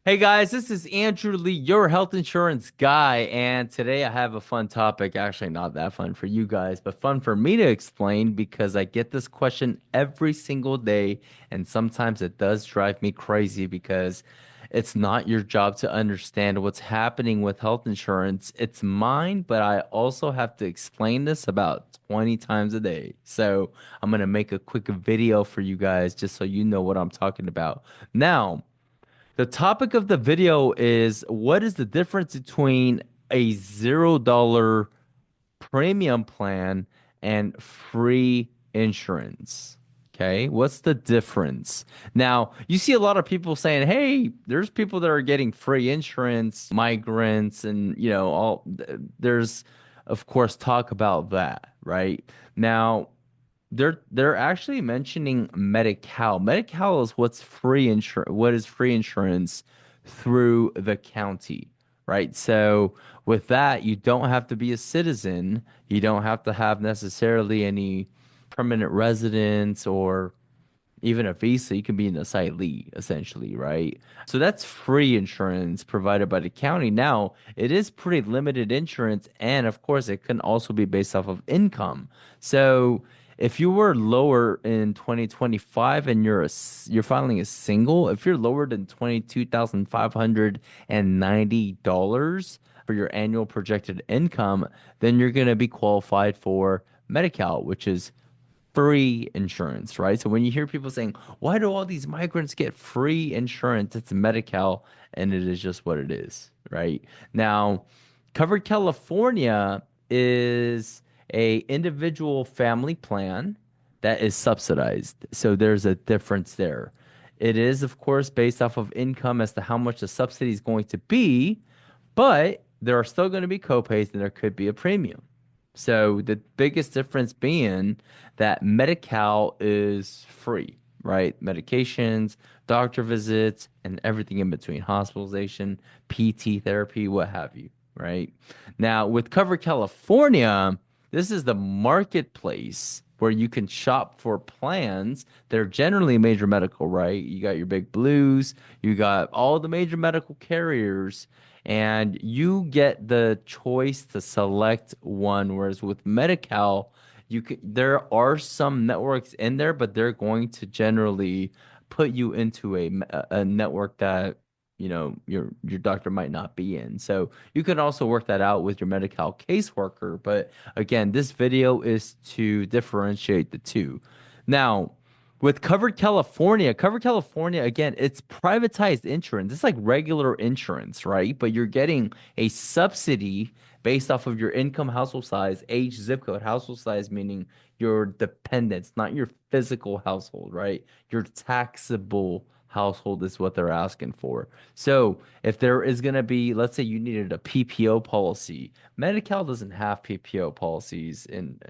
Hey guys, this is Andrew Lee, your health insurance guy, and today I have a fun topic. Actually, not that fun for you guys, but fun for me to explain because I get this question every single day, and sometimes it does drive me crazy because it's not your job to understand what's happening with health insurance. It's mine, but I also have to explain this about 20 times a day. So I'm gonna make a quick video for you guys just so you know what I'm talking about. Now, the topic of the video is what is the difference between a $0 premium plan and free insurance? Okay, what's the difference? Now, you see a lot of people saying, "Hey, there's people that are getting free insurance, migrants, and there's of course talk about that, right? Now, they're actually mentioning Medi-Cal. Medi-Cal is what is free insurance through the county, right? So with that, you don't have to be a citizen. You don't have to have necessarily any permanent residence or even a visa. You can be an asylee, essentially, right? So that's free insurance provided by the county. Now, it is pretty limited insurance, and of course, it can also be based off of income. So if you were lower in 2025 and you're filing a single, if you're lower than $22,590 for your annual projected income, then you're going to be qualified for Medi-Cal, which is free insurance, right? So when you hear people saying, why do all these migrants get free insurance? It's Medi-Cal, and it is just what it is, right? Now, Covered California is a individual family plan that is subsidized. So there's a difference there. It is, of course, based off of income as to how much the subsidy is going to be, but there are still going to be copays and there could be a premium. So the biggest difference being that Medi-Cal is free, right? Medications, doctor visits, and everything in between, hospitalization, PT therapy, what have you, right? Now, with Cover California, this is the marketplace where you can shop for plans that are generally major medical, right? You got your big blues, you got all the major medical carriers, and you get the choice to select one. Whereas with Medi-Cal, there are some networks in there, but they're going to generally put you into a network that your doctor might not be in. So you can also work that out with your Medi-Cal caseworker. But again, this video is to differentiate the two. Now, with Covered California, again, it's privatized insurance. It's like regular insurance, right? But you're getting a subsidy based off of your income, household size, age, zip code, household size, meaning your dependents, not your physical household, right? Your taxable household is what they're asking for. So if there is going to be, let's say you needed a PPO policy, Medi-Cal doesn't have PPO policies in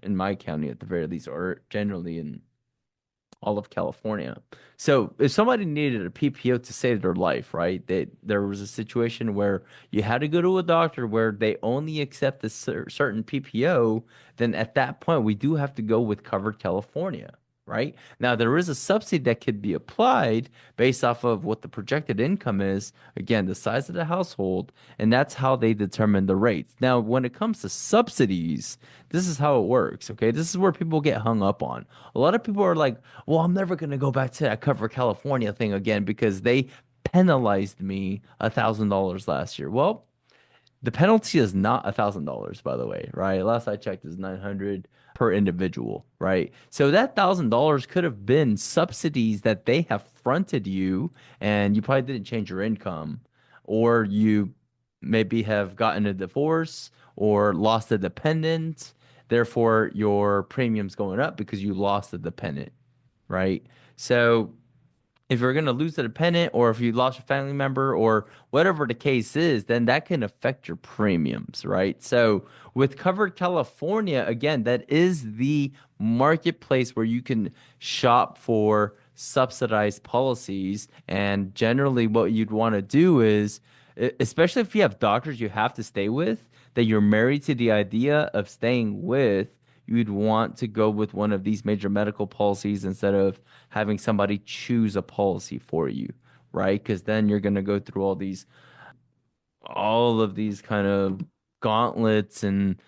my county at the very least, or generally in all of California. So if somebody needed a PPO to save their life, right? There was a situation where you had to go to a doctor where they only accept a certain PPO, then at that point we do have to go with Covered California. Right? Now, there is a subsidy that could be applied based off of what the projected income is, again, the size of the household, and that's how they determine the rates. Now, when it comes to subsidies, this is how it works, okay? This is where people get hung up on. A lot of people are like, well, I'm never going to go back to that Cover California thing again because they penalized me $1,000 last year. Well, the penalty is not $1,000, by the way, right? Last I checked is 900 per individual, right? So that $1,000 could have been subsidies that they have fronted you, and you probably didn't change your income, or you maybe have gotten a divorce or lost a dependent. Therefore, your premium's going up because you lost a dependent, right? So if you're going to lose a dependent or if you lost a family member or whatever the case is, then that can affect your premiums, right? So with Covered California, again, that is the marketplace where you can shop for subsidized policies. And generally, what you'd want to do is, especially if you have doctors you have to stay with, that you're married to the idea of staying with, you'd want to go with one of these major medical policies instead of having somebody choose a policy for you. right? Because then you're going to go through all of these kind of gauntlets and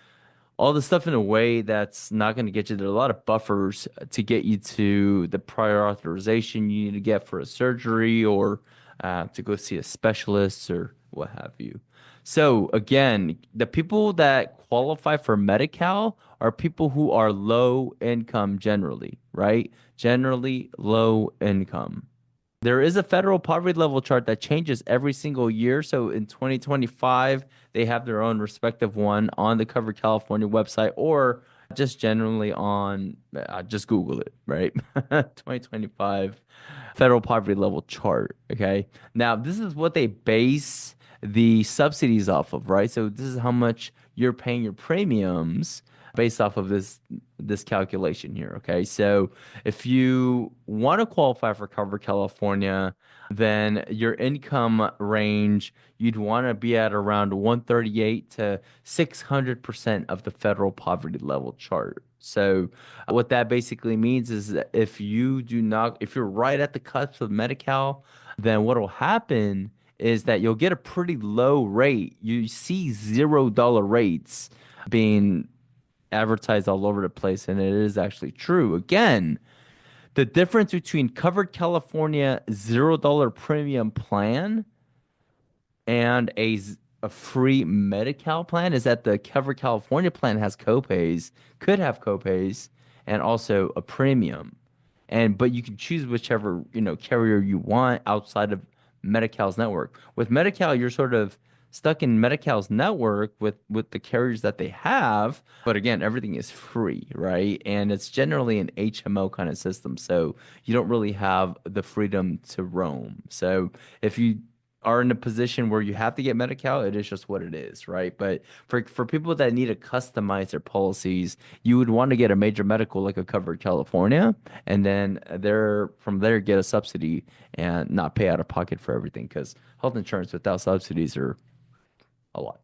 all the stuff in a way that's not going to get you. There are a lot of buffers to get you to the prior authorization you need to get for a surgery or to go see a specialist or what have you. So again, the people that qualify for Medi-Cal are people who are low income generally, right? Generally low income. There is a federal poverty level chart that changes every single year. So in 2025, they have their own respective one on the Cover California website or just generally on, just Google it, right? 2025 federal poverty level chart. Okay. Now, this is what they base the subsidies off of, right? So this is how much you're paying your premiums based off of this calculation here. Okay. So if you want to qualify for Cover California, then your income range, you'd want to be at around 138 to 600% of the federal poverty level chart. So what that basically means is that if you're right at the cusp of Medi-Cal, then what will happen is that you'll get a pretty low rate. You see $0 rates being advertised all over the place, and it is actually true. Again, the difference between Covered California $0 premium plan and a free Medi-Cal plan is that the Covered California plan has copays, could have copays, and also a premium. But you can choose whichever, carrier you want outside of Medi-Cal's network. With Medi-Cal, you're sort of stuck in Medi-Cal's network with the carriers that they have. But again, everything is free, right? And it's generally an HMO kind of system. So you don't really have the freedom to roam. So if you are in a position where you have to get Medi-Cal, it is just what it is, right? But for people that need to customize their policies, you would want to get a major medical like a Covered California, and then from there get a subsidy and not pay out of pocket for everything because health insurance without subsidies are a lot.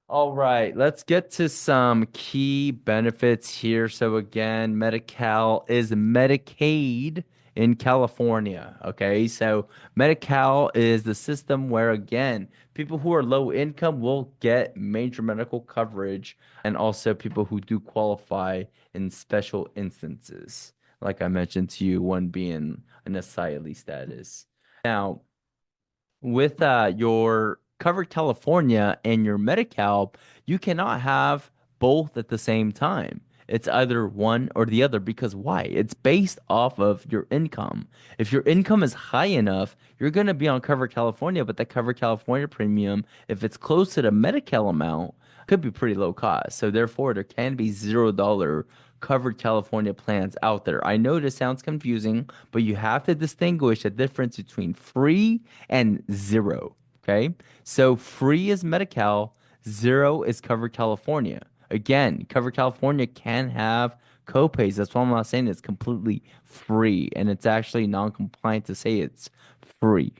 All right, let's get to some key benefits here. So again, Medi-Cal is Medicaid in California. Okay, so Medi-Cal is the system where again, people who are low income will get major medical coverage, and also people who do qualify in special instances. Like I mentioned to you, one being an asylee status. Now, with your Covered California and your Medi-Cal, you cannot have both at the same time. It's either one or the other because why? It's based off of your income. If your income is high enough, you're going to be on Covered California, but the Covered California premium, if it's close to the Medi-Cal amount, could be pretty low cost. So therefore, there can be $0 Covered California plans out there. I know this sounds confusing, but you have to distinguish the difference between free and zero. Okay. So free is Medi-Cal, zero is Covered California. Again, Covered California can have copays. That's why I'm not saying it's completely free, and it's actually non-compliant to say it's free.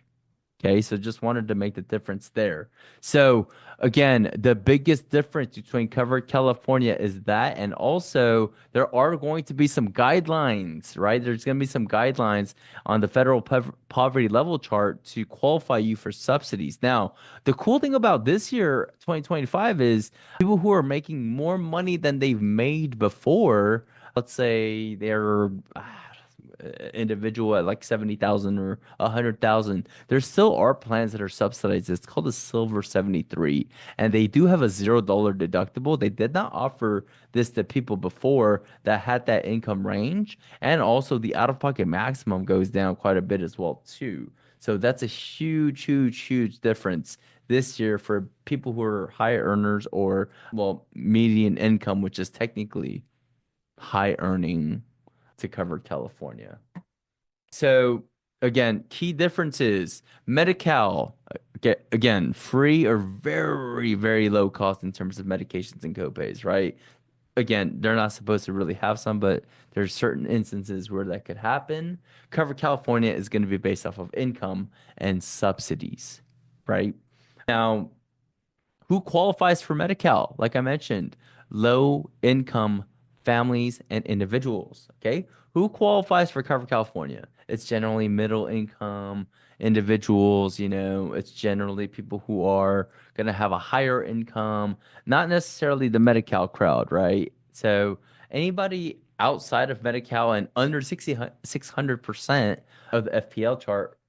Okay, so just wanted to make the difference there. So again, the biggest difference between Covered California is that, and also there are going to be some guidelines, right? There's going to be some guidelines on the federal poverty level chart to qualify you for subsidies. Now, the cool thing about this year, 2025, is people who are making more money than they've made before. Let's say they're individual at like 70,000 or 100,000, there still are plans that are subsidized. It's called a Silver 73, and they do have a $0 deductible. They did not offer this to people before that had that income range, and also the out-of-pocket maximum goes down quite a bit as well too. So that's a huge, huge, huge difference this year for people who are high earners or, well, median income, which is technically high earning to cover California. So again, key differences. Medi-Cal, again, free or very, very low cost in terms of medications and copays, right? Again, they're not supposed to really have some, but there's certain instances where that could happen. Cover California is going to be based off of income and subsidies, right? Now, who qualifies for Medi-Cal? Like I mentioned, low income families and individuals. Okay. Who qualifies for Cover California? It's generally middle income individuals, it's generally people who are going to have a higher income, not necessarily the Medi-Cal crowd, right? So anybody outside of Medi-Cal and under 600% of the FPL chart,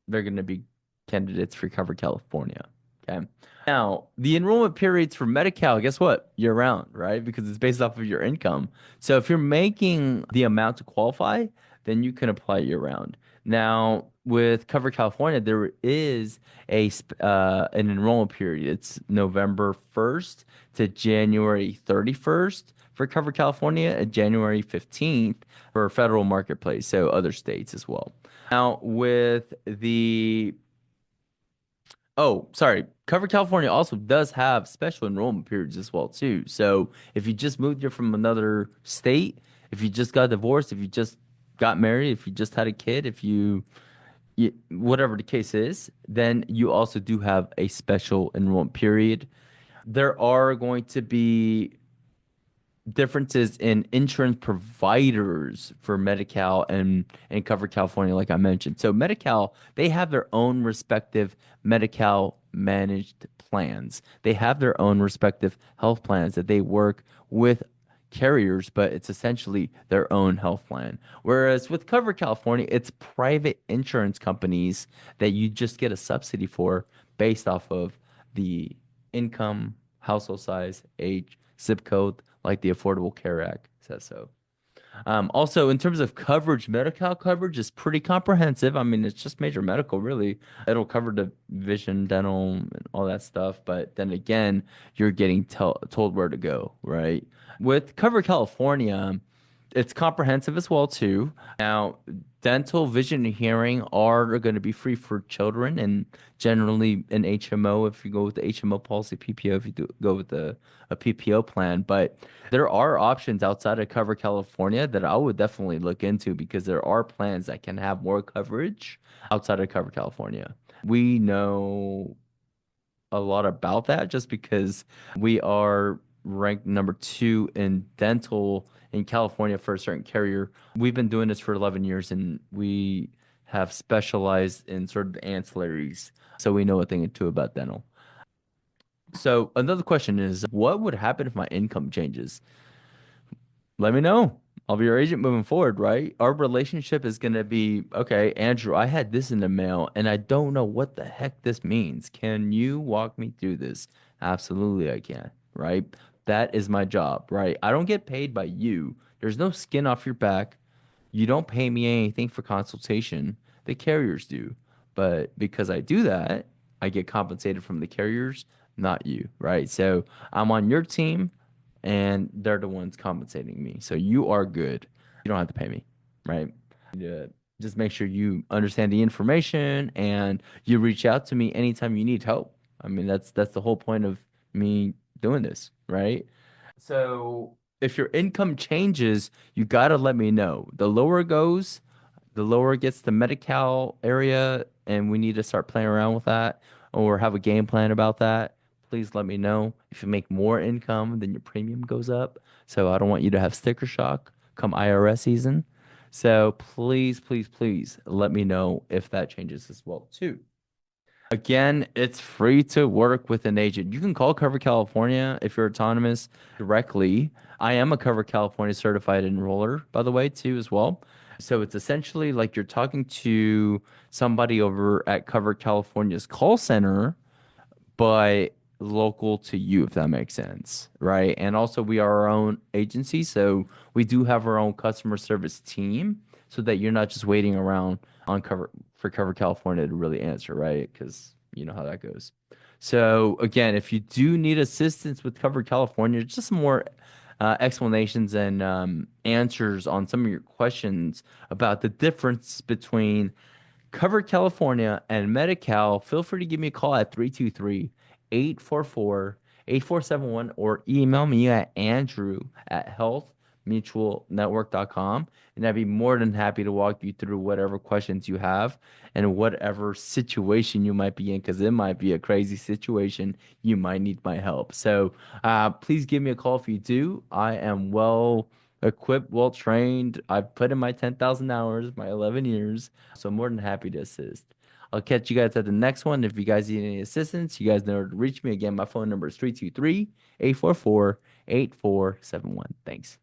they're going to be candidates for Cover California. Okay. Now, the enrollment periods for Medi-Cal, guess what? Year round, right? Because it's based off of your income. So if you're making the amount to qualify, then you can apply year round. Now, with Cover California, there is an enrollment period. It's November 1st to January 31st for Cover California and January 15th for Federal Marketplace, so other states as well. Now, with the Oh, sorry. Cover California also does have special enrollment periods as well too. So if you just moved here from another state, if you just got divorced, if you just got married, if you just had a kid, whatever the case is, then you also do have a special enrollment period. There are going to be differences in insurance providers for Medi-Cal and Cover California, like I mentioned. So Medi-Cal, they have their own respective Medi-Cal managed plans. They have their own respective health plans that they work with carriers, but it's essentially their own health plan. Whereas with Cover California, it's private insurance companies that you just get a subsidy for based off of the income, household size, age, zip code, like the Affordable Care Act says so. Also, in terms of coverage, Medi-Cal coverage is pretty comprehensive. I mean, it's just major medical, really. It'll cover the vision, dental, and all that stuff. But then again, you're getting told where to go, right? With Cover California, it's comprehensive as well too. Now, dental, vision, and hearing are going to be free for children and generally an HMO if you go with the HMO policy, PPO if you go with a PPO plan. But there are options outside of Cover California that I would definitely look into because there are plans that can have more coverage outside of Cover California. We know a lot about that just because we are ranked number 2 in dental in California for a certain carrier. We've been doing this for 11 years and we have specialized in sort of ancillaries. So we know a thing or two about dental. So another question is, what would happen if my income changes? Let me know. I'll be your agent moving forward, right? Our relationship is going to be, okay, Andrew, I had this in the mail and I don't know what the heck this means. Can you walk me through this? Absolutely, I can, right? That is my job, right? I don't get paid by you. There's no skin off your back. You don't pay me anything for consultation. The carriers do. But because I do that, I get compensated from the carriers, not you, right? So I'm on your team and they're the ones compensating me. So you are good. You don't have to pay me, right? Yeah. Just make sure you understand the information and you reach out to me anytime you need help. I mean, that's the whole point of me doing this, right? So if your income changes, you gotta let me know. The lower it goes, the lower it gets the Medi-Cal area, and we need to start playing around with that or have a game plan about that. Please let me know. If you make more income, then your premium goes up. So I don't want you to have sticker shock come IRS season. So please, please, please let me know if that changes as well too. Again, it's free to work with an agent. You can call Cover California if you're autonomous directly. I am a Cover California certified enroller, by the way, too, as well. So it's essentially like you're talking to somebody over at Cover California's call center, but local to you, if that makes sense, right? And also, we are our own agency, so we do have our own customer service team, so that you're not just waiting around on Cover California to really answer, right? Because you know how that goes. So again, if you do need assistance with Cover California, just some more explanations and answers on some of your questions about the difference between Cover California and Medi-Cal, feel free to give me a call at 323-844-8471 or email me at Andrew at healthmutualnetwork.com. And I'd be more than happy to walk you through whatever questions you have and whatever situation you might be in, because it might be a crazy situation. You might need my help. So please give me a call if you do. I am well equipped, well trained. I've put in my 10,000 hours, my 11 years, so I'm more than happy to assist. I'll catch you guys at the next one. If you guys need any assistance, you guys know where to reach me. Again, my phone number is 323-844-8471. Thanks.